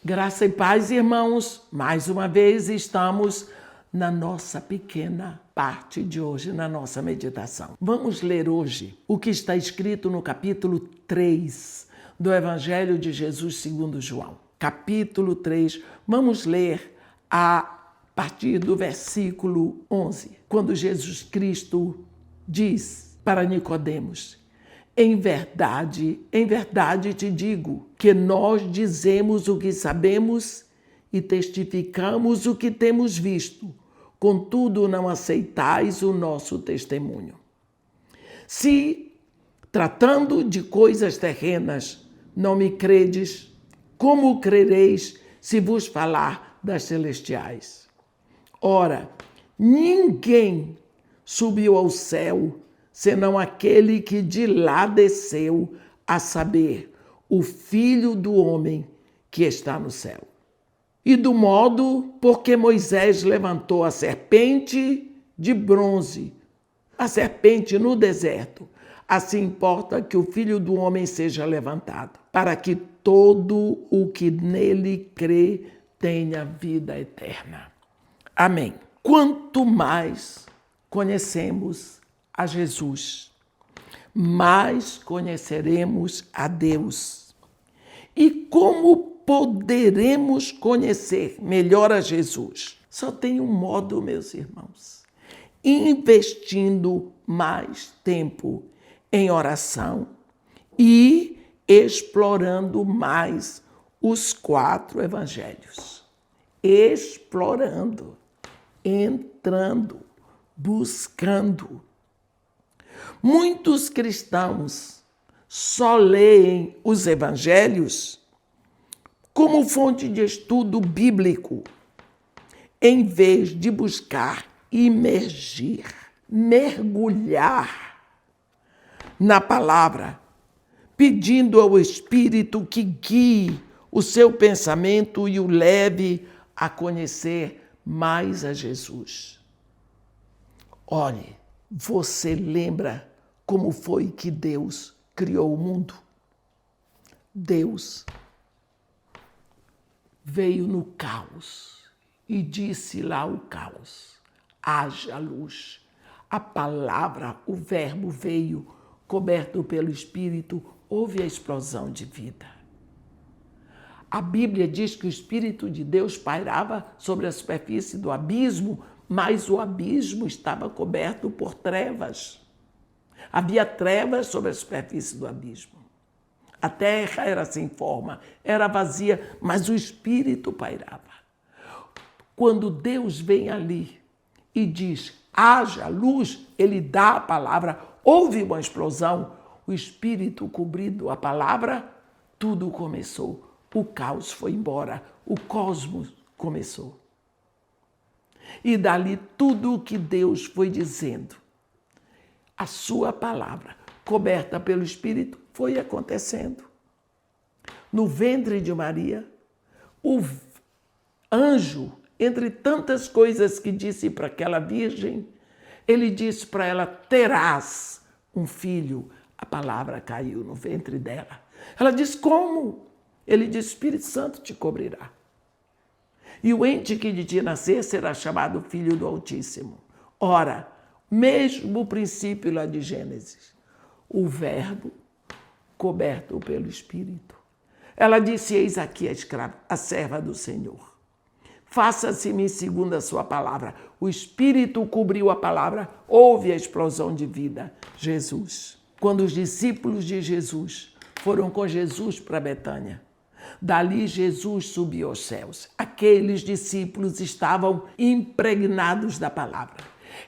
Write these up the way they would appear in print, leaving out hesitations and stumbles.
Graça e paz, irmãos. Mais uma vez estamos na nossa pequena parte de hoje, na nossa meditação. Vamos ler hoje o que está escrito no capítulo 3 do Evangelho de Jesus segundo João. Capítulo 3, vamos ler a partir do versículo 11, quando Jesus Cristo diz para Nicodemos: em verdade te digo que nós dizemos o que sabemos e testificamos o que temos visto, contudo não aceitais o nosso testemunho. Se, tratando de coisas terrenas, não me credes, como crereis se vos falar das celestiais? Ora, ninguém subiu ao céu, senão aquele que de lá desceu, a saber, o Filho do Homem que está no céu. E do modo porque Moisés levantou a serpente de bronze, a serpente no deserto, assim importa que o Filho do Homem seja levantado, para que todo o que nele crê tenha vida eterna. Amém. Quanto mais conhecemos a Jesus, mais conheceremos a Deus. E como poderemos conhecer melhor a Jesus? Só tem um modo, meus irmãos: investindo mais tempo em oração e explorando mais os 4 evangelhos. Explorando, entrando, buscando. Muitos cristãos só leem os evangelhos como fonte de estudo bíblico, em vez de buscar imergir, mergulhar na palavra, pedindo ao Espírito que guie o seu pensamento e o leve a conhecer mais a Jesus. Olhe, você lembra como foi que Deus criou o mundo? Deus veio no caos e disse lá ao caos: haja luz. A palavra, o verbo veio, coberto pelo Espírito, houve a explosão de vida. A Bíblia diz que o Espírito de Deus pairava sobre a superfície do abismo, mas o abismo estava coberto por trevas. Havia trevas sobre a superfície do abismo. A terra era sem forma, era vazia, mas o Espírito pairava. Quando Deus vem ali e diz: haja luz, Ele dá a palavra, houve uma explosão, o Espírito cobrindo a palavra, tudo começou. O caos foi embora, o cosmos começou. E dali tudo o que Deus foi dizendo, a sua palavra, coberta pelo Espírito, foi acontecendo. No ventre de Maria, o anjo, entre tantas coisas que disse para aquela virgem, ele disse para ela: terás um filho. A palavra caiu no ventre dela. Ela disse: como? Ele disse: Espírito Santo te cobrirá. E o ente que de ti nascer será chamado Filho do Altíssimo. Ora, mesmo o princípio lá de Gênesis, o verbo coberto pelo Espírito. Ela disse: eis aqui a escrava, a serva do Senhor. Faça-se-me segundo a sua palavra. O Espírito cobriu a palavra, houve a explosão de vida. Jesus. Quando os discípulos de Jesus foram com Jesus para Betânia, dali Jesus subiu aos céus. Aqueles discípulos estavam impregnados da palavra.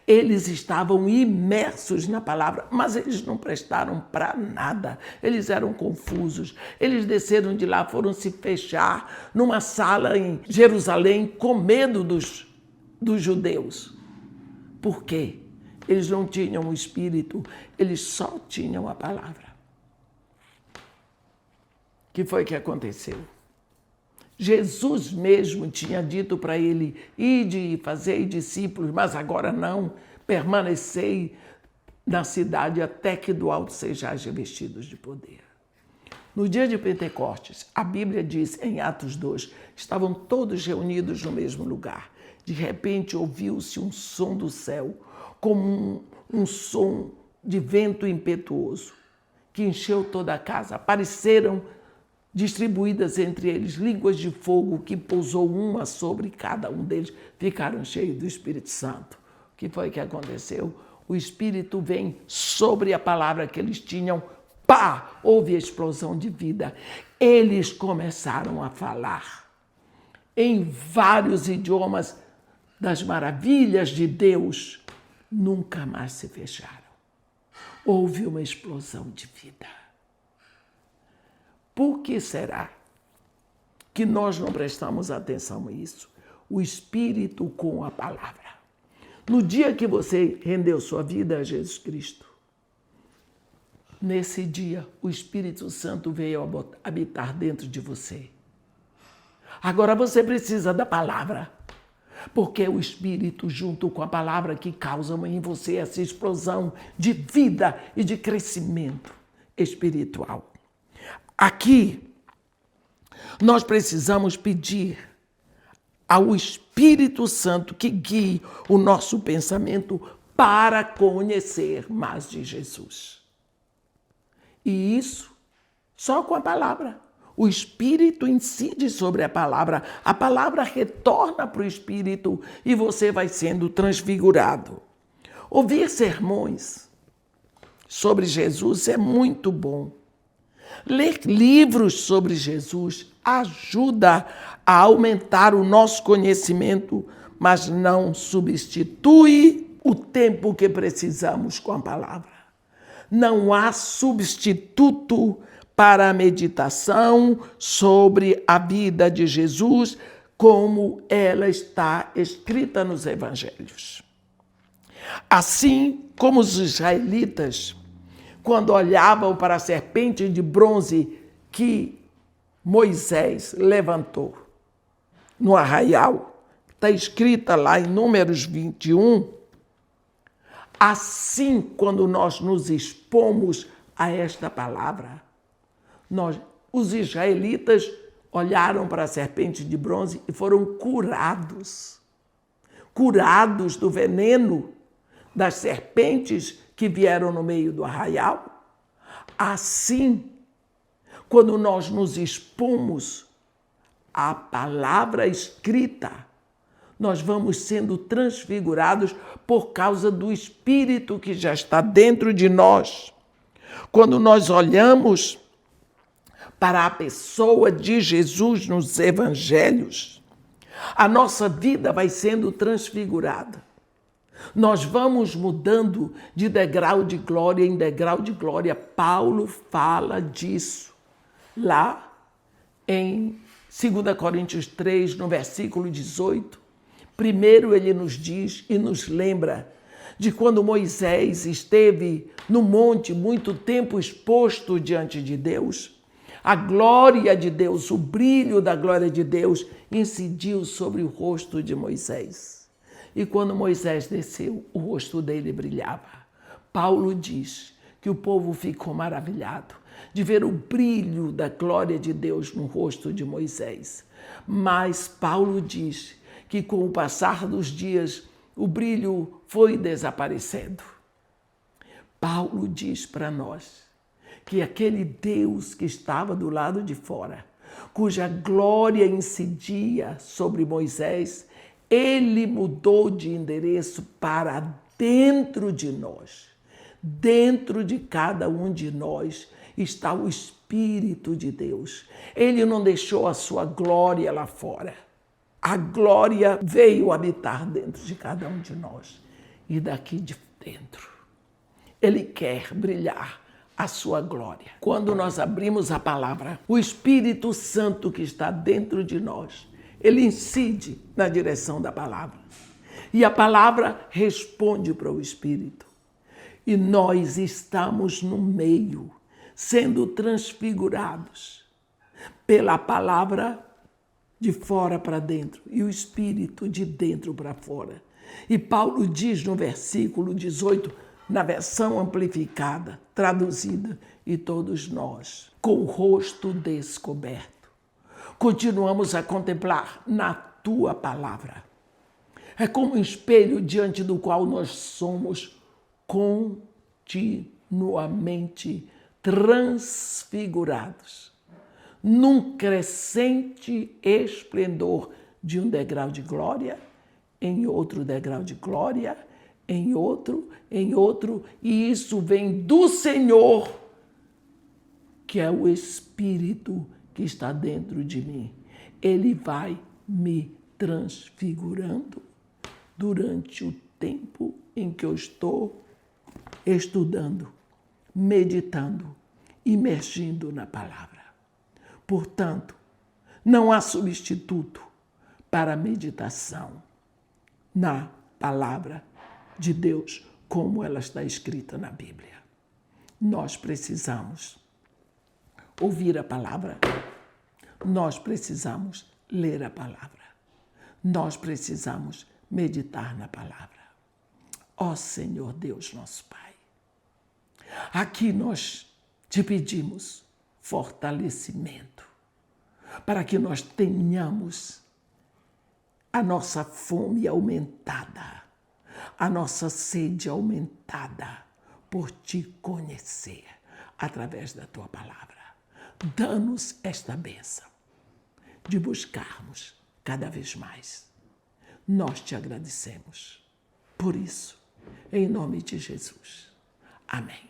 Eles estavam imersos na palavra, mas eles não prestaram para nada. Eles eram confusos. Eles desceram de lá, foram se fechar numa sala em Jerusalém com medo dos judeus. Por quê? Eles não tinham o Espírito, eles só tinham a palavra. O que foi que aconteceu? Jesus mesmo tinha dito para ele: ide e fazei discípulos, mas agora não, permanecei na cidade até que do alto sejais revestidos de poder. No dia de Pentecostes, a Bíblia diz em Atos 2, estavam todos reunidos no mesmo lugar. De repente ouviu-se um som do céu, como um som de vento impetuoso, que encheu toda a casa. Apareceram distribuídas entre eles línguas de fogo que pousou uma sobre cada um deles. Ficaram cheios do Espírito Santo. O que foi que aconteceu? O Espírito vem sobre a palavra que eles tinham. Pá! Houve explosão de vida. Eles começaram a falar em vários idiomas das maravilhas de Deus. Nunca mais se fecharam. Houve uma explosão de vida. Por que será que nós não prestamos atenção a isso? O Espírito com a palavra. No dia que você rendeu sua vida a Jesus Cristo, nesse dia o Espírito Santo veio habitar dentro de você. Agora você precisa da palavra, porque é o Espírito junto com a palavra que causam em você essa explosão de vida e de crescimento espiritual. Aqui, nós precisamos pedir ao Espírito Santo que guie o nosso pensamento para conhecer mais de Jesus. E isso só com a palavra. O Espírito incide sobre a palavra retorna para o Espírito e você vai sendo transfigurado. Ouvir sermões sobre Jesus é muito bom. Ler livros sobre Jesus ajuda a aumentar o nosso conhecimento, mas não substitui o tempo que precisamos com a palavra. Não há substituto para a meditação sobre a vida de Jesus, como ela está escrita nos evangelhos. Assim como os israelitas, quando olhavam para a serpente de bronze que Moisés levantou no arraial, está escrita lá em Números 21, assim quando nós nos expomos a esta palavra, os israelitas olharam para a serpente de bronze e foram curados do veneno das serpentes que vieram no meio do arraial. Assim, quando nós nos expomos à palavra escrita, nós vamos sendo transfigurados por causa do Espírito que já está dentro de nós. Quando nós olhamos para a pessoa de Jesus nos evangelhos, a nossa vida vai sendo transfigurada. Nós vamos mudando de degrau de glória em degrau de glória. Paulo fala disso lá em 2 Coríntios 3, no versículo 18. Primeiro ele nos diz e nos lembra de quando Moisés esteve no monte muito tempo exposto diante de Deus. A glória de Deus, o brilho da glória de Deus incidiu sobre o rosto de Moisés. E quando Moisés desceu, o rosto dele brilhava. Paulo diz que o povo ficou maravilhado de ver o brilho da glória de Deus no rosto de Moisés. Mas Paulo diz que com o passar dos dias, o brilho foi desaparecendo. Paulo diz para nós que aquele Deus que estava do lado de fora, cuja glória incidia sobre Moisés, ele mudou de endereço para dentro de nós. Dentro de cada um de nós está o Espírito de Deus. Ele não deixou a sua glória lá fora. A glória veio habitar dentro de cada um de nós. E daqui de dentro, ele quer brilhar a sua glória. Quando nós abrimos a palavra, o Espírito Santo que está dentro de nós, ele incide na direção da palavra. E a palavra responde para o Espírito. E nós estamos no meio, sendo transfigurados pela palavra de fora para dentro e o Espírito de dentro para fora. E Paulo diz no versículo 18, na versão amplificada, traduzida, e todos nós, com o rosto descoberto, continuamos a contemplar na tua palavra. É como um espelho diante do qual nós somos continuamente transfigurados, num crescente esplendor de um degrau de glória, em outro degrau de glória, em outro, e isso vem do Senhor, que é o Espírito que está dentro de mim. Ele vai me transfigurando durante o tempo em que eu estou estudando, meditando, imergindo na palavra. Portanto, não há substituto para a meditação na palavra de Deus, como ela está escrita na Bíblia. Nós precisamos ouvir a palavra, nós precisamos ler a palavra, nós precisamos meditar na palavra. Ó Senhor Deus, nosso Pai, aqui nós te pedimos fortalecimento para que nós tenhamos a nossa fome aumentada, a nossa sede aumentada por te conhecer através da tua palavra. Dá-nos esta bênção de buscarmos cada vez mais. Nós te agradecemos por isso, em nome de Jesus. Amém.